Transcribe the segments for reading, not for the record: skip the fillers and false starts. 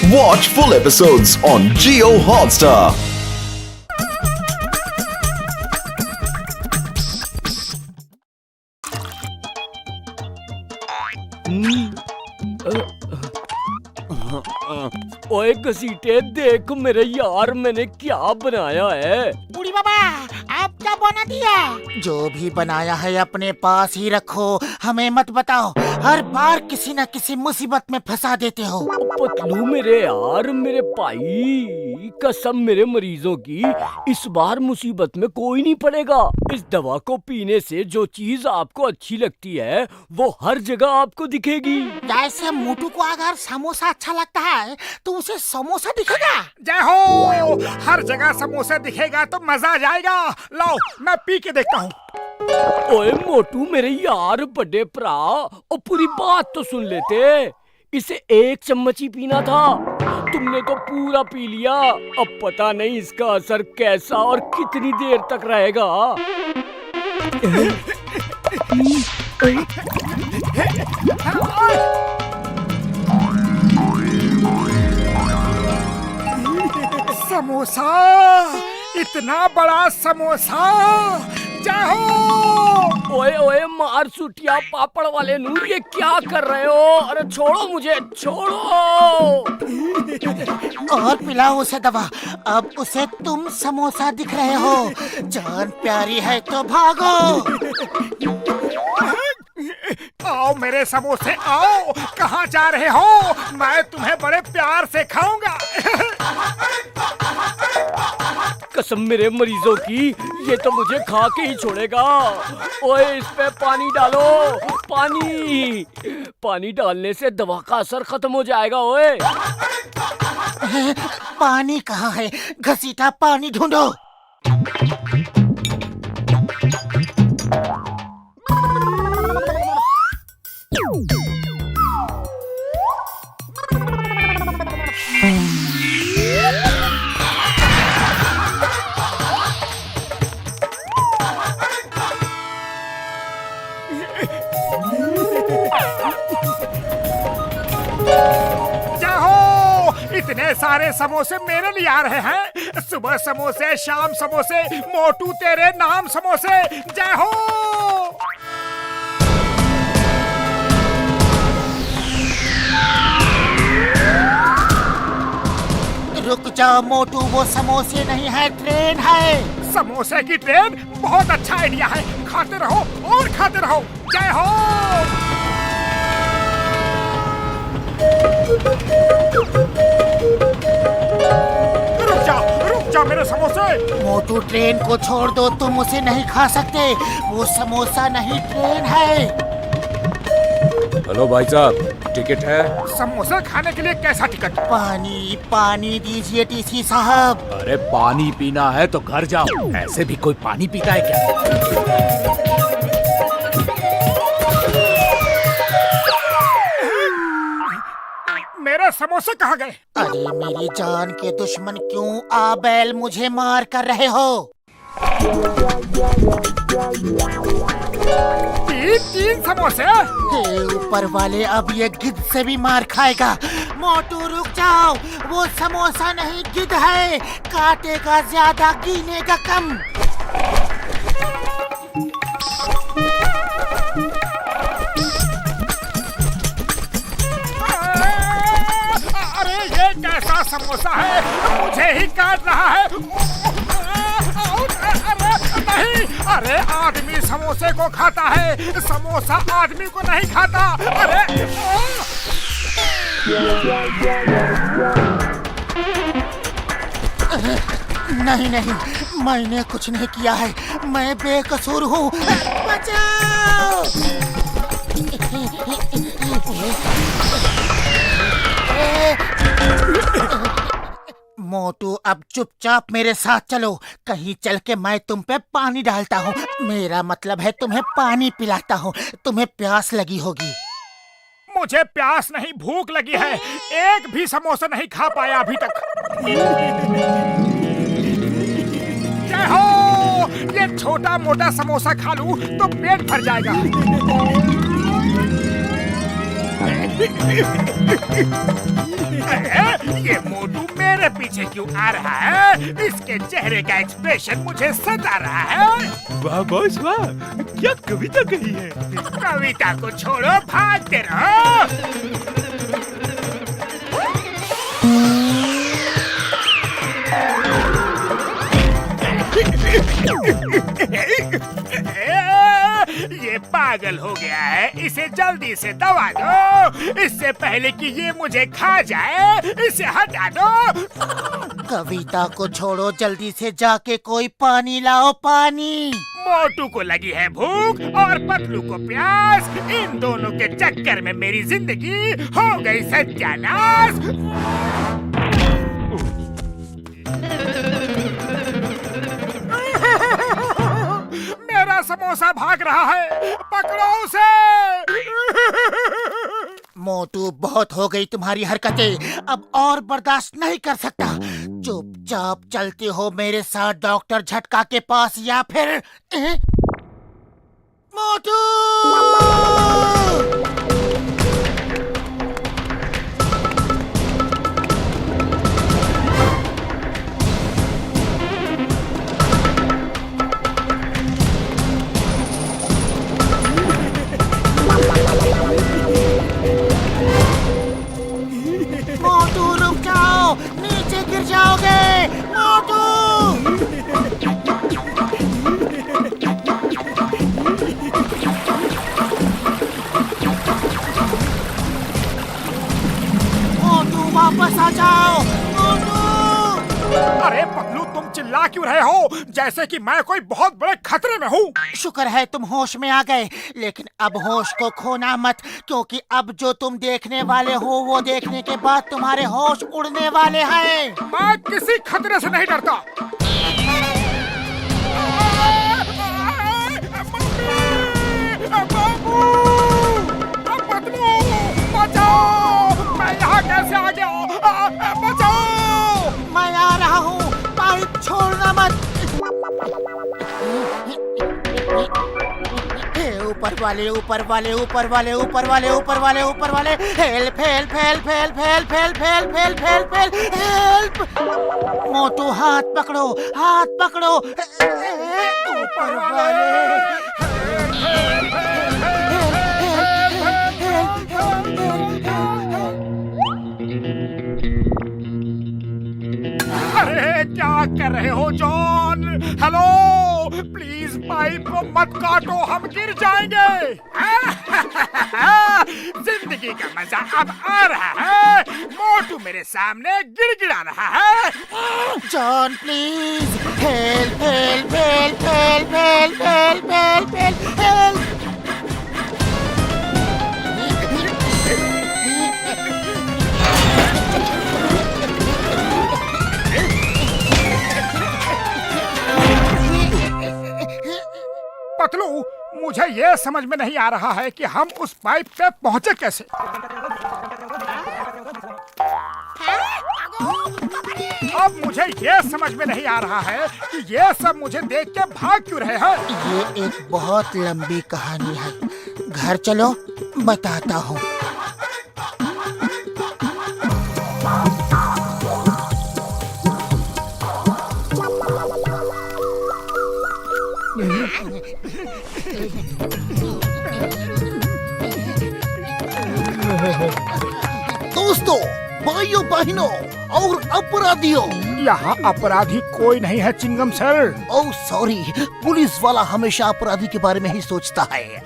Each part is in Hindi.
Watch full episodes on Jio Hotstar. ओए घसीटे, देख मेरे यार, मैंने क्या बनाया है। बूढ़ी बाबा, आप क्या बना दिया? जो भी बनाया है अपने पास ही रखो, हमें मत बताओ। हर बार किसी न किसी मुसीबत में फंसा देते हो। पतलू मेरे यार, मेरे भाई, कसम मेरे मरीजों की, इस बार मुसीबत में कोई नहीं पड़ेगा। इस दवा को पीने से जो चीज आपको अच्छी लगती है वो हर जगह आपको दिखेगी। जैसे मोटू को अगर समोसा अच्छा लगता है तो उसे समोसा दिखेगा। जय हो, हर जगह समोसा दिखेगा तो मजा आ जाएगा। लो मैं पी के देखता हूँ। ओए मोटू मेरे यार, बड़े भरा, और पूरी बात तो सुन लेते। इसे एक चम्मच ही पीना था, तुमने तो पूरा पी लिया। अब पता नहीं इसका असर कैसा और कितनी देर तक रहेगा। समोसा, इतना बड़ा समोसा, जाओ। ओए ओए मार सुटिया पापड़ वाले नू, ये क्या कर रहे हो? अरे छोड़ो मुझे, छोड़ो। और पिलाओ उसे दवा। अब उसे तुम समोसा दिख रहे हो। जान प्यारी है तो भागो। आओ मेरे समोसे, आओ। कहाँ जा रहे हो? मैं तुम्हें बड़े प्यार से खाऊंगा। कसम मेरे मरीजों की, ये तो मुझे खा के ही छोड़ेगा। ओए इस पे पानी डालो, पानी। पानी डालने से दवा का असर खत्म हो जाएगा। ओए पानी कहाँ है? घसीटा, पानी ढूंढो। जाओ, इतने सारे समोसे मेरे लिए आ रहे हैं। सुबह समोसे, शाम समोसे, मोटू तेरे नाम समोसे। जय हो। रुक जाओ मोटू, वो समोसे नहीं है, ट्रेन है। समोसे की ट्रेन, बहुत अच्छा आइडिया है। खाते रहो और खाते रहो। जय हो। रुक जा मेरे समोसे। मोटू ट्रेन को छोड़ दो, तुम उसे नहीं खा सकते। वो समोसा नहीं, ट्रेन है। हेलो भाई साहब, टिकट है? समोसा खाने के लिए कैसा टिकट? पानी, पानी दीजिए टीसी साहब। अरे पानी पीना है तो घर जाओ, ऐसे भी कोई पानी पीता है क्या? मेरे समोसे कहाँ गए? अरे मेरी जान के दुश्मन, क्यों आ बैल मुझे मार कर रहे हो? तीन समोसे। हे ऊपर वाले, अब ये गिद्ध से भी मार खाएगा। मोटू रुक जाओ, वो समोसा नहीं गिद्ध है। काटेगा ज्यादा, गिनेगा कम। अरे ये कैसा समोसा है? मुझे ही काट रहा है। नहीं, अरे आदमी समोसे को खाता है, समोसा आदमी को नहीं खाता। अरे नहीं नहीं, मैंने कुछ नहीं किया है, मैं बेकसूर हूँ। बचाओ! मोटू अब चुपचाप मेरे साथ चलो। कहीं चल के मैं तुम पे पानी डालता हूँ। मेरा मतलब है तुम्हें पानी पिलाता हूँ। तुम्हें प्यास लगी होगी। मुझे प्यास नहीं, भूख लगी है। एक भी समोसा नहीं खा पाया अभी तक। जय हो। ये छोटा मोटा समोसा खा लूं तो पेट भर जाएगा। मेरे पीछे क्यों आ रहा है? इसके चेहरे का एक्सप्रेशन मुझे सता रहा है। वाह बॉस वाह, क्या कविता कही है। कविता को छोड़ो, भागते रहो। ये पागल हो गया है, इसे जल्दी से दबा दो, इससे पहले कि ये मुझे खा जाए। इसे हटा दो। कविता को छोड़ो, जल्दी से जाके कोई पानी लाओ, पानी। मोटू को लगी है भूख और पतलू को प्यास। इन दोनों के चक्कर में मेरी जिंदगी हो गई सत्यानाश। मेरा समोसा भाग रहा है, पकड़ो उसे। मोटू, बहुत हो गई तुम्हारी हरकतें, अब और बर्दाश्त नहीं कर सकता। चुपचाप चलते हो मेरे साथ डॉक्टर झटका के पास या फिर मोटू। मोटू रुक जाओ, नीचे गिर जाओगे। मोटू मोटू वापस आ जाओ। मोटू, अरे पतलू, तुम चिल्ला क्यों रहे हो जैसे कि मैं कोई बहुत बड़े खतरे में हूँ? शुक्र है तुम होश में आ गए, लेकिन अब होश को खोना मत, क्योंकि अब जो तुम देखने वाले हो वो देखने के बाद तुम्हारे होश उड़ने वाले हैं। मैं किसी खतरे से नहीं डरता। बाबू, पतलू, बचाओ! मैं यहाँ कैसे आ गया? बचाओ! मैं आ रहा हूँ, पाइप छोड़ना मत। ऊपर वाले, ऊपर वाले, ऊपर वाले, ऊपर वाले, ऊपर वाले, ऊपर वाले, help help help help help help help help help help help. Motu, हाथ पकड़ो, हाथ पकड़ो। ऊपर वाले, अरे क्या कर रहे हो जॉन? हेलो, प्लीज पाइप को मत काटो, हम गिर जाएंगे। जिंदगी का मजा अब आ रहा है। मोटू मेरे सामने गिड़गिड़ा रहा है। John please, help help help help help help help help help. Patlu, मुझे ये समझ में नहीं आ रहा है कि हम उस पाइप पे पहुंचे कैसे। अब मुझे ये समझ में नहीं आ रहा है कि ये सब मुझे देख के भाग क्यों रहे हैं। ये एक बहुत लंबी कहानी है, घर चलो बताता हूँ। दोस्तों, भाइयों बहनों और अपराधियों, यहाँ अपराधी कोई नहीं है chewing gum sir. Oh sorry, police वाला हमेशा अपराधी के बारे में ही सोचता है।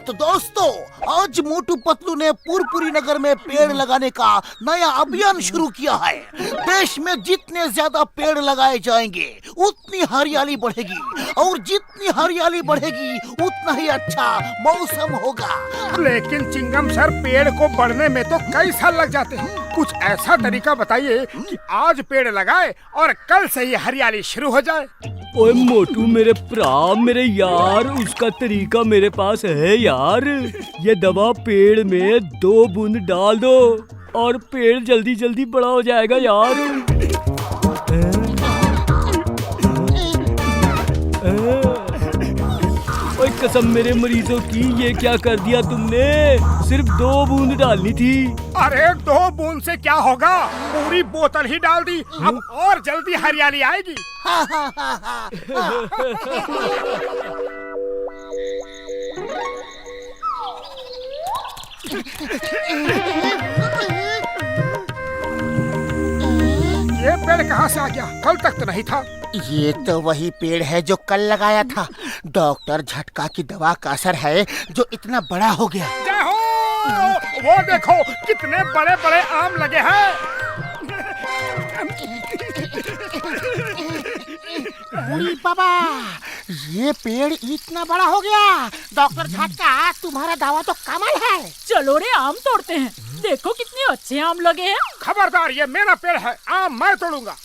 तो दोस्तों, आज मोटू पतलू ने पुरपुरी नगर में पेड़ लगाने का नया अभियान शुरू किया है। देश में जितने ज्यादा पेड़ लगाए जाएंगे उतनी हरियाली बढ़ेगी, और जितनी हरियाली बढ़ेगी उतना ही अच्छा मौसम होगा। लेकिन चिंगम सर, पेड़ को बढ़ने में तो कई साल लग जाते हैं। कुछ ऐसा तरीका बताइए कि आज पेड़ लगाए और कल से ही हरियाली शुरू हो जाए। ओए मोटू मेरे भरा, मेरे यार, उसका तरीका मेरे पास है यार। ये दवा पेड़ में 2 बूंद डाल दो और पेड़ जल्दी जल्दी बड़ा हो जाएगा यार। ओए कसम मेरे मरीजों की, ये क्या कर दिया तुमने? सिर्फ 2 बूंद डालनी थी। अरे 2 बूंद से क्या होगा, पूरी बोतल ही डाल दी। अब और जल्दी हरियाली आएगी। ये पेड़ कहाँ से आ गया? कल तक तो नहीं था। ये तो वही पेड़ है जो कल लगाया था। डॉक्टर झटका की दवा का असर है जो इतना बड़ा हो गया। जय हो! वो देखो कितने बड़े बड़े आम लगे हैं। अरे बाबा, ये पेड़ इतना बड़ा हो गया। डॉक्टर झटका, तुम्हारा दावा तो कमाल है। चलो रे आम तोड़ते हैं। देखो कितने अच्छे आम लगे हैं। खबरदार, ये मेरा पेड़ है, आम मैं तोड़ूंगा।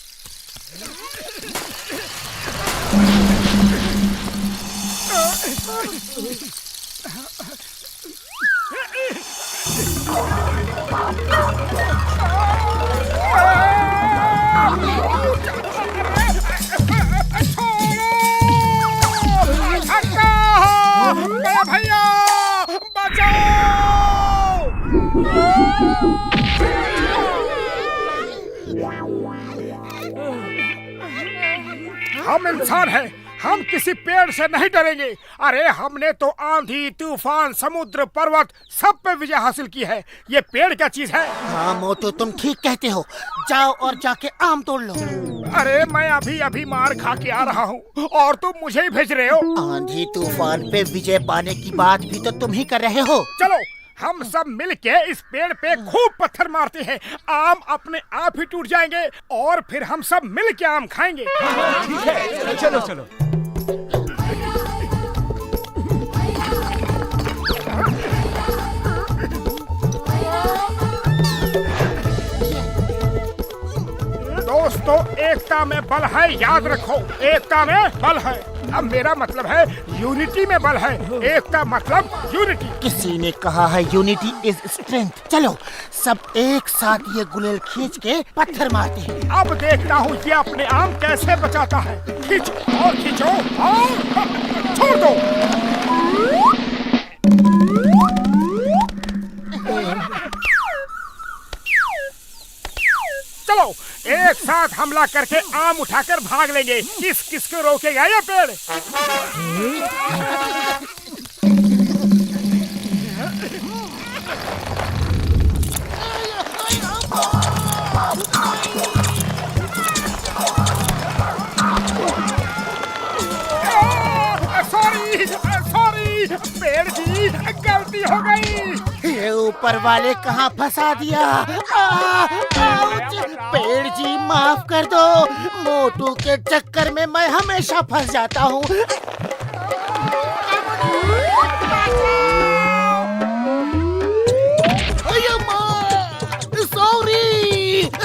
गया भैया, बचाओ! हम इंसान हैं, हम किसी पेड़ से नहीं डरेंगे। अरे हमने तो आंधी, तूफान, समुद्र, पर्वत सब पे विजय हासिल की है। ये पेड़ क्या चीज है? हाँ मोटू, तुम ठीक कहते हो। जाओ और जाके आम तोड़ लो। अरे मैं अभी मार खा के आ रहा हूँ और तुम मुझे ही भेज रहे हो। आंधी तूफान पे विजय पाने की बात भी तो तुम ही कर रहे हो। चलो हम सब मिलके इस पेड़ पे खूब पत्थर मारते हैं, आम अपने आप ही टूट जाएंगे और फिर हम सब मिलके आम खाएंगे। ठीक है, चलो चलो। दोस्तों, एकता में बल है, याद रखो, एकता में बल है। अब मेरा मतलब है यूनिटी में बल है। एकता मतलब यूनिटी। किसी ने कहा है यूनिटी इज स्ट्रेंथ। चलो सब एक साथ ये गुलेल खींच के पत्थर मारते हैं। अब देखता हूँ ये अपने आम कैसे बचाता है। खींचो और खींचो और छोड़ दो। चलो एक साथ हमला करके आम उठाकर भाग लेंगे। किसको रोकेगा ये पेड़? सॉरी पेड़ जी, गलती हो गई। ये ऊपर वाले कहाँ फंसा दिया। पेड़ जी माफ कर दो, मोटू के चक्कर में मैं हमेशा फंस जाता हूँ।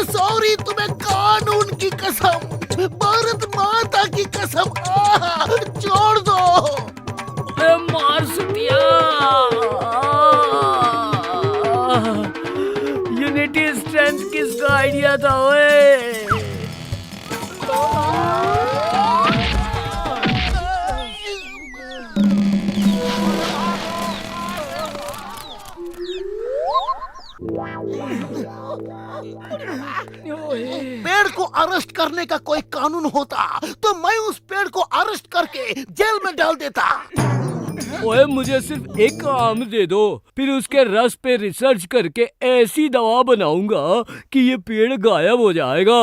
सॉरी, तुम्हें कानून की कसम, भारत माता की कसम, छोड़ दो। मार सुटिया। यूनिटी स्ट्रेंथ किसका आइडिया था ओए? पेड़ को अरेस्ट करने का कोई कानून होता तो मैं उस पेड़ को अरेस्ट करके जेल में डाल देता। ओए मुझे सिर्फ एक आम दे दो, फिर उसके रस पे रिसर्च करके ऐसी दवा बनाऊंगा कि ये पेड़ गायब हो जाएगा।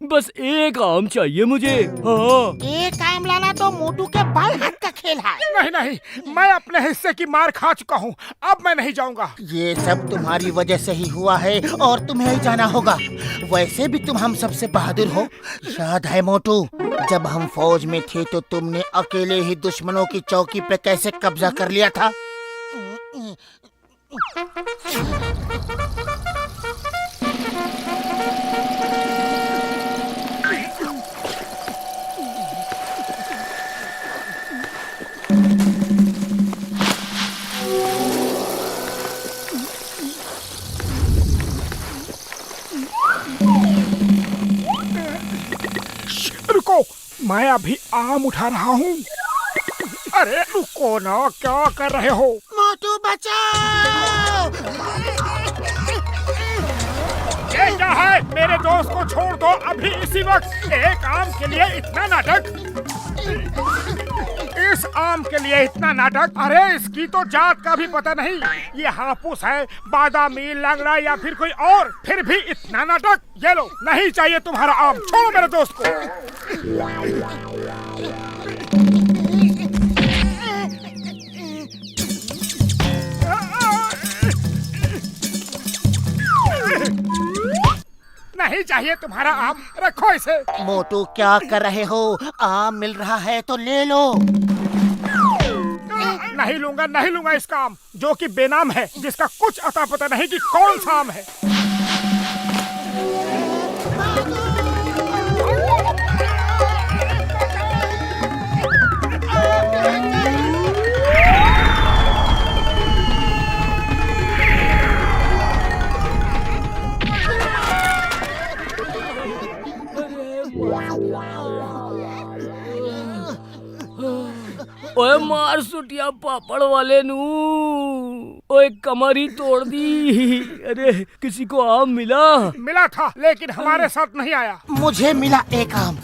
बस एक आम चाहिए मुझे। हाँ। एक आम लाना तो मोटू के बाल हाथ का खेल है। नहीं, मैं अपने हिस्से की मार खा चुका हूँ, अब मैं नहीं जाऊंगा। ये सब तुम्हारी वजह से ही हुआ है और तुम्हें ही जाना होगा। वैसे भी तुम हम सबसे बहादुर हो। याद है मोटू, जब हम फौज में थे तो तुमने अकेले ही दुश्मनों की चौकी पे कैसे कब्जा कर लिया था। रुको, मैं अभी आम उठा रहा हूँ। अरे रुको ना, क्या कर रहे हो? मोटू बचाओ! ये क्या है? मेरे दोस्त को छोड़ दो अभी इसी वक्त। एक आम के लिए इतना नाटक, इस आम के लिए इतना नाटक। अरे इसकी तो जात का भी पता नहीं, ये हापुस है, बादामी, लंगड़ा या फिर कोई और, फिर भी इतना नाटक। ये लो, नहीं चाहिए तुम्हारा आम, छोड़ो मेरे दोस्त को। नहीं चाहिए तुम्हारा आम, रखो इसे। मोटू क्या कर रहे हो? आम मिल रहा है तो ले लो। नहीं लूंगा, नहीं लूंगा इसका आम, जो कि बेनाम है, जिसका कुछ अता पता नहीं कि कौन सा आम है। ओए मार सुटिया पापड़ वाले नू, ओए कमर ही तोड़ दी। अरे किसी को आम मिला? मिला था, लेकिन हमारे साथ नहीं आया। मुझे मिला एक आम।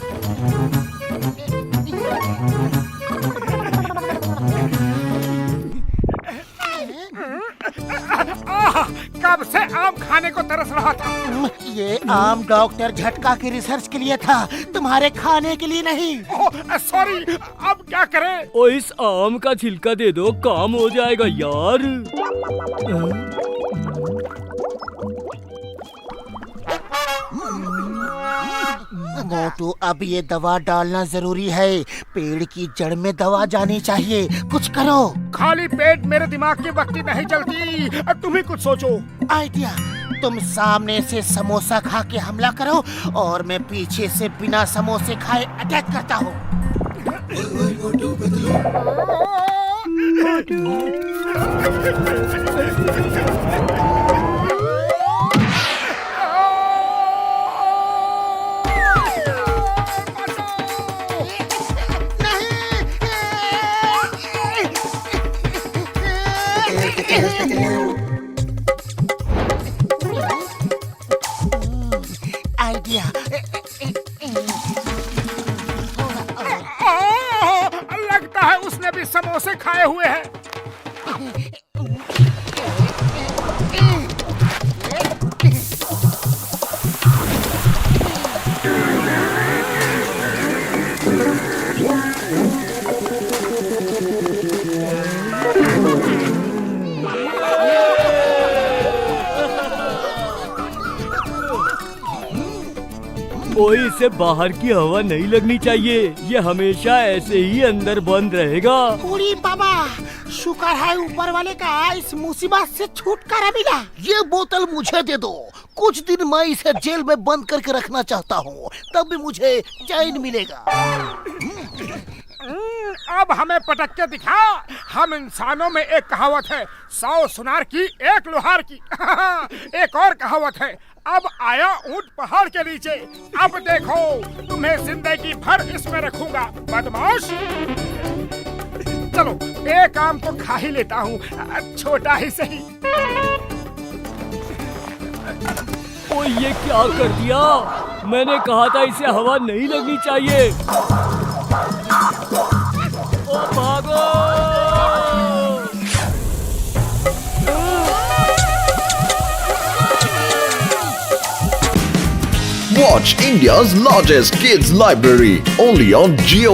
कब से आम खाने को तरस रहा था। ये आम डॉक्टर झटका की रिसर्च के लिए था, तुम्हारे खाने के लिए नहीं। सॉरी, अब क्या करें? ओ इस आम का छिलका दे दो, काम हो जाएगा यार। मोटू, अब ये दवा डालना जरूरी है। पेड़ की जड़ में दवा जानी चाहिए, कुछ करो। खाली पेट मेरे दिमाग की बत्ती नहीं जलती, तुम ही कुछ सोचो। आइडिया, तुम सामने से समोसा खा के हमला करो और मैं पीछे से बिना समोसे खाए अटैक करता हूँ। आइडिया, लगता है उसने भी समोसे खाए हुए हैं। कोई इसे बाहर की हवा नहीं लगनी चाहिए, ये हमेशा ऐसे ही अंदर बंद रहेगा। पूरी बाबा, शुक्र है ऊपर वाले का इस मुसीबत से छुटकारा मिला। ये बोतल मुझे दे दो, कुछ दिन मैं इसे जेल में बंद करके रखना चाहता हूँ, तब भी मुझे चैन मिलेगा। अब हमें पटक के दिखा। हम इंसानों में एक कहावत है, 100 सुनार की एक लोहार की। एक और कहावत है, अब आया ऊंट पहाड़ के नीचे। अब देखो, तुम्हें जिंदगी भर इसमें रखूंगा, बदमाश। चलो, एक आम तो खा ही लेता हूँ, छोटा ही सही। ओ ये क्या कर दिया? मैंने कहा था इसे हवा नहीं लगनी चाहिए। ओ भागो! Watch India's largest kids library only on Jio